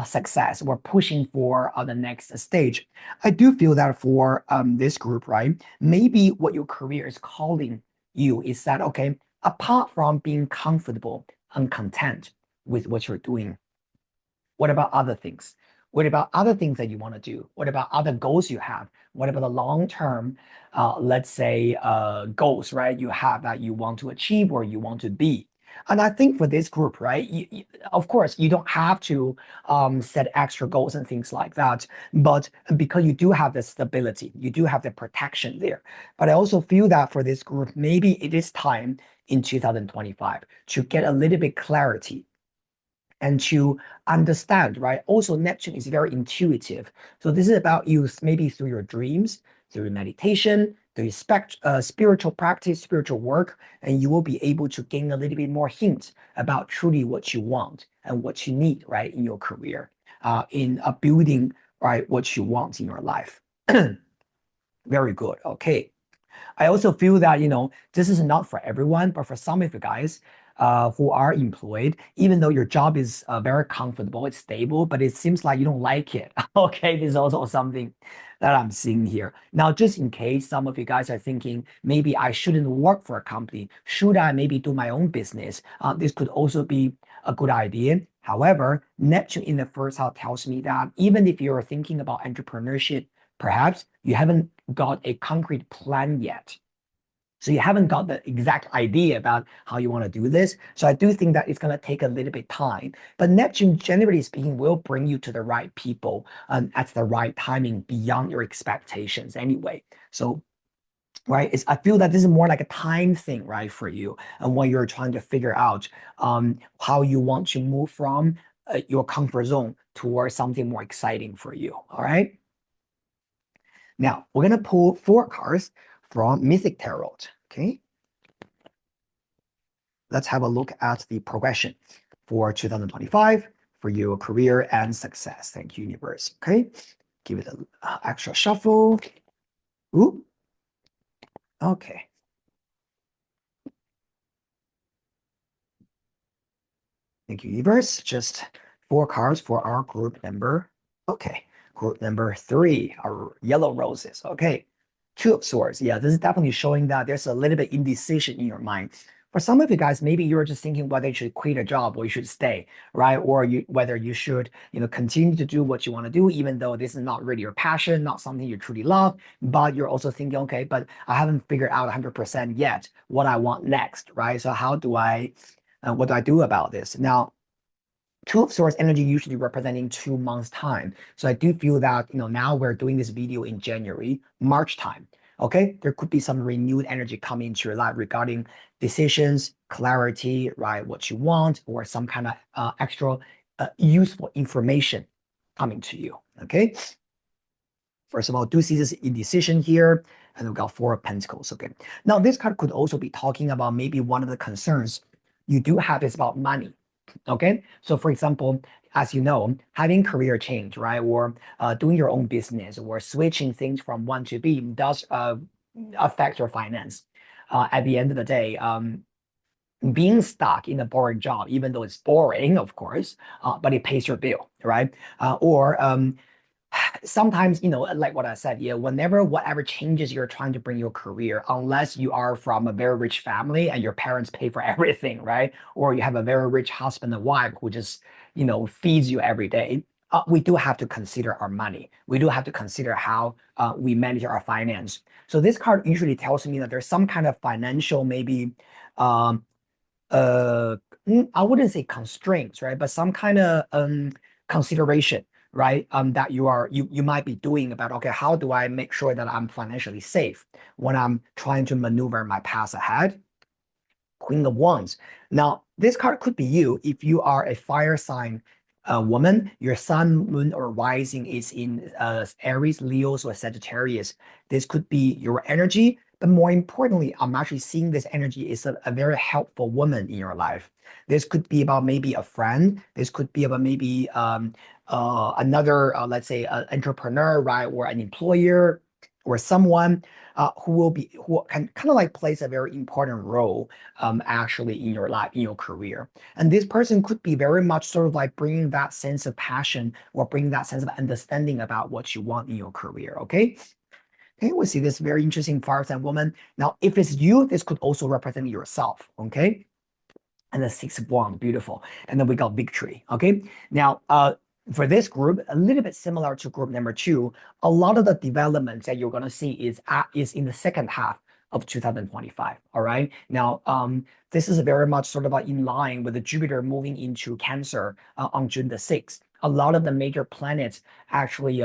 success or pushing for the next stage. I do feel that for this group, right, maybe what your career is calling you is that, okay, apart from being comfortable and content with what you're doing, what about other things? What about other things that you want to do? What about other goals you have? What about the long-term, let's say, goals, right? You have that you want to achieve or you want to be. And I think for this group, right, of course, you don't have to set extra goals and things like that. But because you do have the stability, you do have the protection there. But I also feel that for this group, maybe it is time in 2025 to get a little bit clarity and to understand, right? Also, Neptune is very intuitive. So this is about you maybe through your dreams, through meditation, through spiritual practice, spiritual work, and you will be able to gain a little bit more hint about truly what you want and what you need, right, in your career, in building, right, what you want in your life. Very good. Okay. I also feel that, this is not for everyone, but for some of you guys who are employed, even though your job is very comfortable, it's stable, but it seems like you don't like it. Okay, this is also something that I'm seeing here. Now, just in case some of you guys are thinking, maybe I shouldn't work for a company, should I maybe do my own business? This could also be a good idea. However, Neptune in the first house tells me that even if you're thinking about entrepreneurship, perhaps you haven't got a concrete plan yet. So you haven't got the exact idea about how you want to do this. So I do think that it's going to take a little bit time. But Neptune, generally speaking, will bring you to the right people at the right timing beyond your expectations anyway. So, right, I feel that this is more like a time thing, right, for you and when you're trying to figure out how you want to move from your comfort zone towards something more exciting for you. All right. Now, we're going to pull 4 cards from Mythic Tarot. Okay. Let's have a look at the progression for 2025 for your career and success. Thank you, universe. Okay. Give it an extra shuffle. Ooh. Okay. Thank you, universe. Just 4 cards for our group number. Okay. Group number 3, our yellow roses. Okay. 2 of Swords. Yeah, this is definitely showing that there's a little bit indecision in your mind. For some of you guys, maybe you're just thinking whether you should quit a job or you should stay, right? Or whether you should, continue to do what you want to do, even though this is not really your passion, not something you truly love. But you're also thinking, okay, but I haven't figured out 100% yet what I want next, right? So what do I do about this? Now, 2 of Swords energy usually representing 2 months time. So I do feel that, now we're doing this video in January, March time. Okay, there could be some renewed energy coming into your life regarding decisions, clarity, right? What you want, or some kind of extra useful information coming to you. Okay. First of all, do see this indecision here, and we've got 4 of Pentacles. Okay. Now, this card could also be talking about maybe one of the concerns you do have is about money. Okay. So for example, as you know, having career change, right? Or doing your own business or switching things from one to B does affect your finance. At the end of the day, being stuck in a boring job, even though it's boring, of course, but it pays your bill, right? Or sometimes, like what I said, yeah, whenever whatever changes you're trying to bring your career, unless you are from a very rich family and your parents pay for everything, right? Or you have a very rich husband and wife who just, feeds you every day. We do have to consider our money. We do have to consider how we manage our finance. So this card usually tells me that there's some kind of financial, maybe, um, uh, I wouldn't say constraints, right? But some kind of consideration, right? That you might be doing about, okay, how do I make sure that I'm financially safe when I'm trying to maneuver my path ahead? Queen of Wands. Now, this card could be you if you are a fire sign woman, your sun, moon, or rising is in Aries, Leos, or Sagittarius. This could be your energy, but more importantly, I'm actually seeing this energy is a very helpful woman in your life. This could be about maybe a friend. This could be about maybe another, let's say, an entrepreneur, right, or an employer, or someone who can kind of like plays a very important role actually in your life, in your career. And this person could be very much sort of like bringing that sense of passion or bringing that sense of understanding about what you want in your career. Okay. Okay, we see this very interesting fire sign woman. Now, if it's you, this could also represent yourself. Okay. And the 6 of Wands, beautiful. And then we got victory. Okay. Now, For this group, a little bit similar to group number two, a lot of the developments that you're going to see is in the second half of 2025. All right. Now, this is very much sort of in line with the Jupiter moving into Cancer on June the 6th. A lot of the major planets actually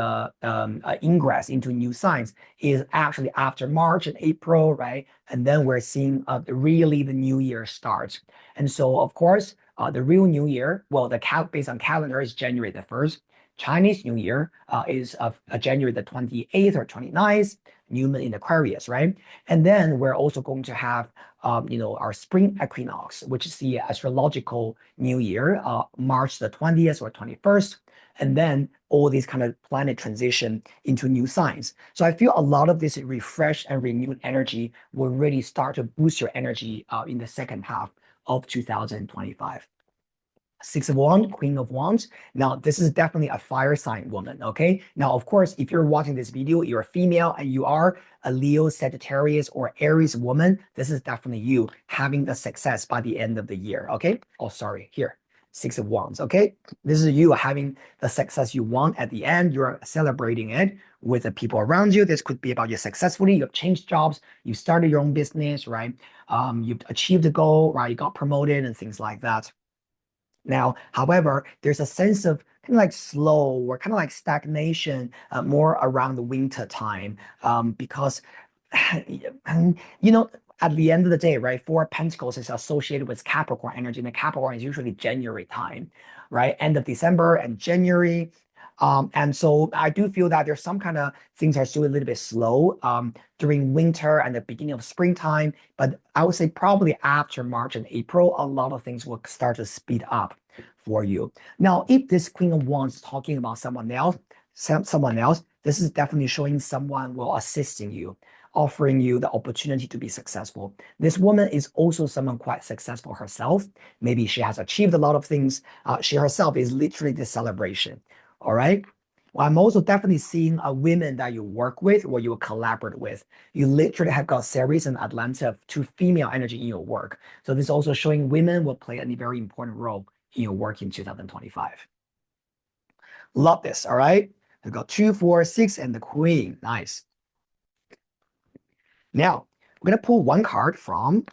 ingress into new signs is actually after March and April, right? And then we're seeing really the new year starts. And so, of course, the real New Year, well, based on calendar is January the 1st. Chinese New Year is January the 28th or 29th, new moon in Aquarius, right? And then we're also going to have, our spring equinox, which is the astrological New Year, March the 20th or 21st. And then all these kind of planet transition into new signs. So I feel a lot of this refreshed and renewed energy will really start to boost your energy in the second half of 2025. Six of Wands, Queen of Wands. Now, this is definitely a fire sign woman, okay? Now, of course, if you're watching this video, you're a female and you are a Leo, Sagittarius, or Aries woman, this is definitely you having the success by the end of the year, okay? Oh, sorry, here, Six of Wands, okay? This is you having the success you want at the end. You're celebrating it with the people around you. This could be about you successfully, you've changed jobs, you started your own business, right? You've achieved a goal, right? You got promoted and things like that. Now, however, there's a sense of kind of like slow or kind of like stagnation more around the winter time because, you know, at the end of the day, right, Four of Pentacles is associated with Capricorn energy, and the Capricorn is usually January time, right? End of December and January. And so I do feel that there's some kind of things are still a little bit slow during winter and the beginning of springtime. But I would say probably after March and April, a lot of things will start to speed up for you. Now, if this Queen of Wands is talking about someone else, this is definitely showing someone will assisting you, offering you the opportunity to be successful. This woman is also someone quite successful herself. Maybe she has achieved a lot of things. She herself is literally the celebration. All right. Well, I'm also definitely seeing a women that you work with or you collaborate with. You literally have got Ceres and Atlanta, two female energy in your work. So this is also showing women will play a very important role in your work in 2025. Love this. All right. We've got 2, 4, 6, and the Queen. Nice. Now, we're going to pull one card from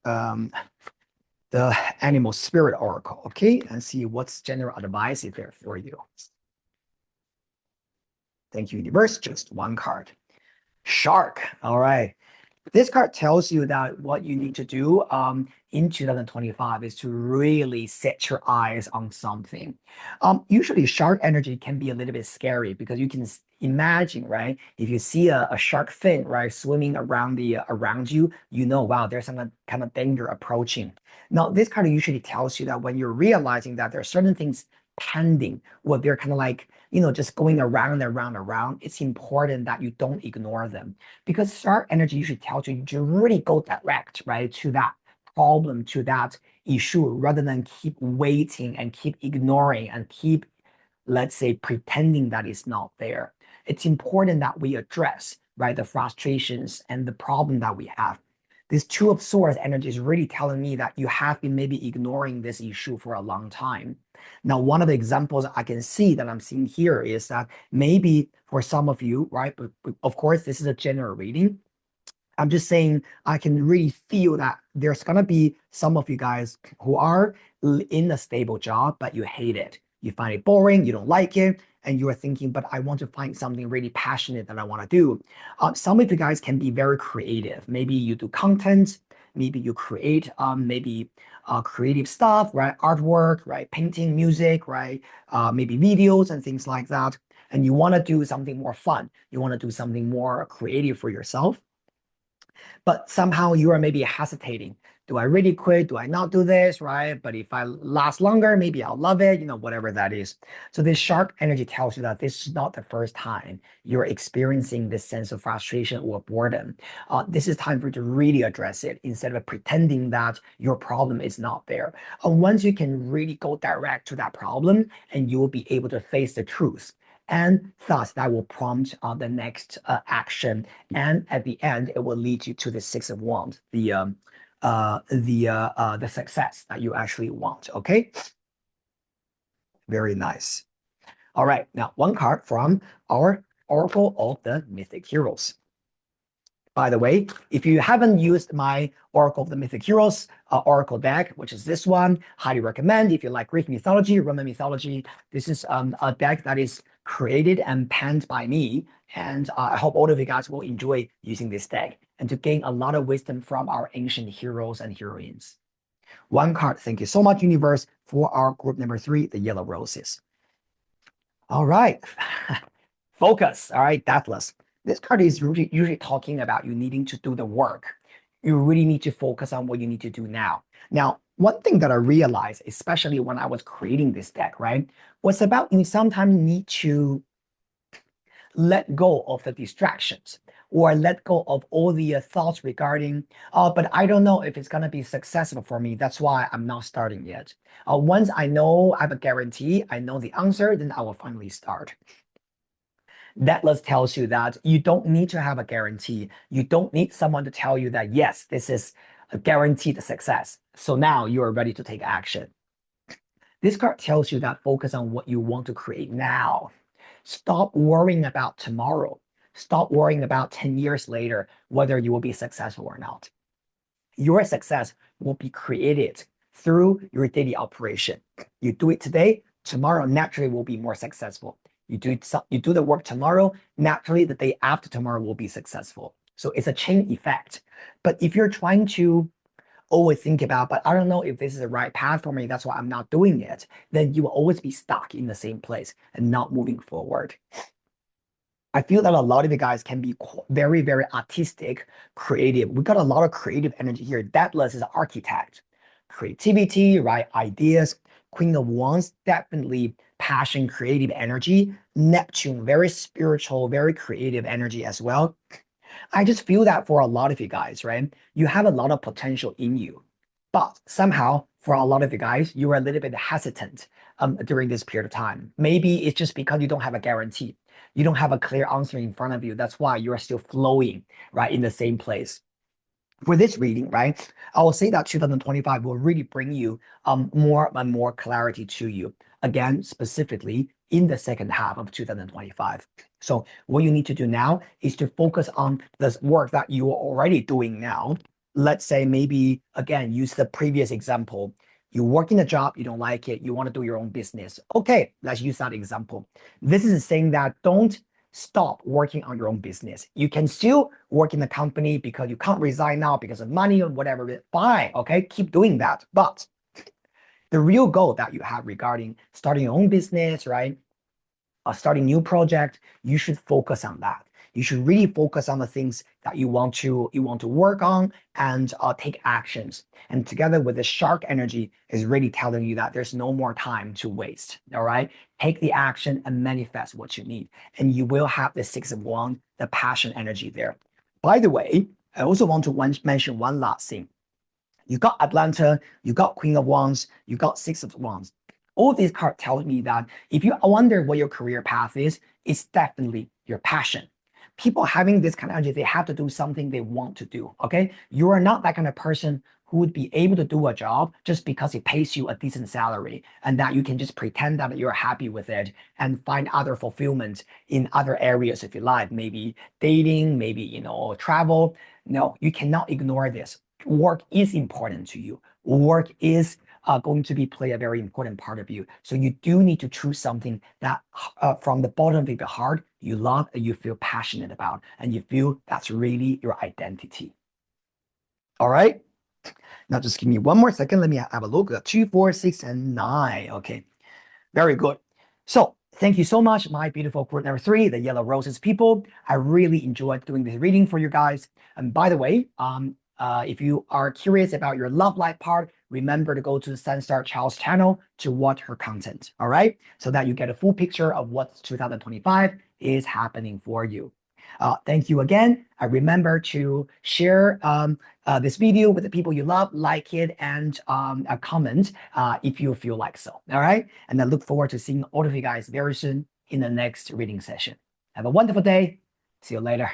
um, the Animal Spirit Oracle, okay? And see what's general advice is there for you. Thank you, universe. Just one card. Shark. All right. This card tells you that what you need to do in 2025 is to really set your eyes on something. Usually, shark energy can be a little bit scary because you can imagine, right? If you see a shark fin, right, swimming around around you, you know, wow, there's some kind of danger approaching. Now, this card usually tells you that when you're realizing that there are certain things pending, or they're kind of like, just going around and around and around, it's important that you don't ignore them because star energy usually tells you to really go direct, right, to that problem, to that issue, rather than keep waiting and keep ignoring and keep, let's say, pretending that it's not there. It's important that we address, right, the frustrations and the problem that we have. This Two of Swords energy is really telling me that you have been maybe ignoring this issue for a long time. Now, one of the examples I can see that I'm seeing here is that maybe for some of you, right, but of course, this is a general reading. I'm just saying I can really feel that there's gonna be some of you guys who are in a stable job, but you hate it. You find it boring, you don't like it, and you are thinking, but I want to find something really passionate that I want to do. Some of you guys can be very creative. Maybe you do content, maybe you create maybe creative stuff, right? Artwork, right? Painting, music, right? Maybe videos and things like that. And you want to do something more fun. You want to do something more creative for yourself, but somehow you are maybe hesitating. Do I really quit? Do I not do this? Right? But if I last longer, maybe I'll love it, whatever that is. So this sharp energy tells you that this is not the first time you're experiencing this sense of frustration or boredom. This is time for you to really address it instead of pretending that your problem is not there. Once you can really go direct to that problem, and you will be able to face the truth. And thus, that will prompt the next action, and at the end, it will lead you to the Six of Wands, the success that you actually want. Okay, very nice. All right, now one card from our Oracle of the Mythic Heroes. By the way, if you haven't used my Oracle of the Mythic Heroes Oracle deck, which is this one, highly recommend. If you like Greek mythology, Roman mythology, this is a deck that is created and penned by me. And I hope all of you guys will enjoy using this deck and to gain a lot of wisdom from our ancient heroes and heroines. One card, thank you so much, universe, for our group number 3, the Yellow Roses. All right. Focus. All right, deathless. This card is usually talking about you needing to do the work. You really need to focus on what you need to do now. Now, one thing that I realized, especially when I was creating this deck, right, was about you sometimes need to let go of the distractions or let go of all the thoughts regarding, but I don't know if it's going to be successful for me. That's why I'm not starting yet. Once I know I have a guarantee, I know the answer, then I will finally start. That list tells you that you don't need to have a guarantee. You don't need someone to tell you that, yes, this is a guaranteed success. So now you are ready to take action. This card tells you that focus on what you want to create now. Stop worrying about tomorrow. Stop worrying about 10 years later, whether you will be successful or not. Your success will be created through your daily operation. You do it today, tomorrow naturally will be more successful. You do the work tomorrow, naturally the day after tomorrow will be successful. So it's a chain effect. But if you're trying to always think about, but I don't know if this is the right path for me, that's why I'm not doing it, then you will always be stuck in the same place and not moving forward. I feel that a lot of you guys can be very, very artistic, creative. We got a lot of creative energy here. Deathless is an architect. Creativity, right? Ideas. Queen of Wands, definitely passion, creative energy. Neptune, very spiritual, very creative energy as well. I just feel that for a lot of you guys, right? You have a lot of potential in you, but somehow for a lot of you guys, you are a little bit hesitant during this period of time. Maybe it's just because you don't have a guarantee. You don't have a clear answer in front of you. That's why you are still flowing, right, in the same place. For this reading, right, I will say that 2025 will really bring you more and more clarity to you. Again, specifically in the second half of 2025. So what you need to do now is to focus on the work that you are already doing now. Let's say maybe, again, use the previous example. You work in a job, you don't like it, you want to do your own business. Okay, let's use that example. This is saying that don't stop working on your own business. You can still work in the company because you can't resign now because of money or whatever. Fine, okay, keep doing that. But the real goal that you have regarding starting your own business, right? Starting new project, you should focus on that. You should really focus on the things that you want to work on and take actions. And together with the shark energy is really telling you that there's no more time to waste. All right, take the action and manifest what you need, and you will have the Six of Wands, the passion energy there. By the way, I also want to mention one last thing. You got Atlanta, you got Queen of Wands, you got Six of Wands. All these cards tell me that if you wonder what your career path is, it's definitely your passion. People having this kind of energy, they have to do something they want to do, okay? You are not that kind of person who would be able to do a job just because it pays you a decent salary and that you can just pretend that you're happy with it and find other fulfillment in other areas of your life, maybe dating, maybe, travel. No, you cannot ignore this. Work is important to you. Work is going to play a very important part of you. So you do need to choose something that from the bottom of your heart, you love and you feel passionate about, and you feel that's really your identity. All right. Now just give me one more second. Let me have a look. 2, 4, 6, and 9. Okay. Very good. So thank you so much, my beautiful group number 3, the Yellow Roses people. I really enjoyed doing this reading for you guys. And by the way, if you are curious about your love life part, remember to go to the Sunstarchild's channel to watch her content. All right, so that you get a full picture of what 2025 is happening for you. Thank you again. Remember to share this video with the people you love, like it, and a comment if you feel like so. All right, and I look forward to seeing all of you guys very soon in the next reading session. Have a wonderful day. See you later.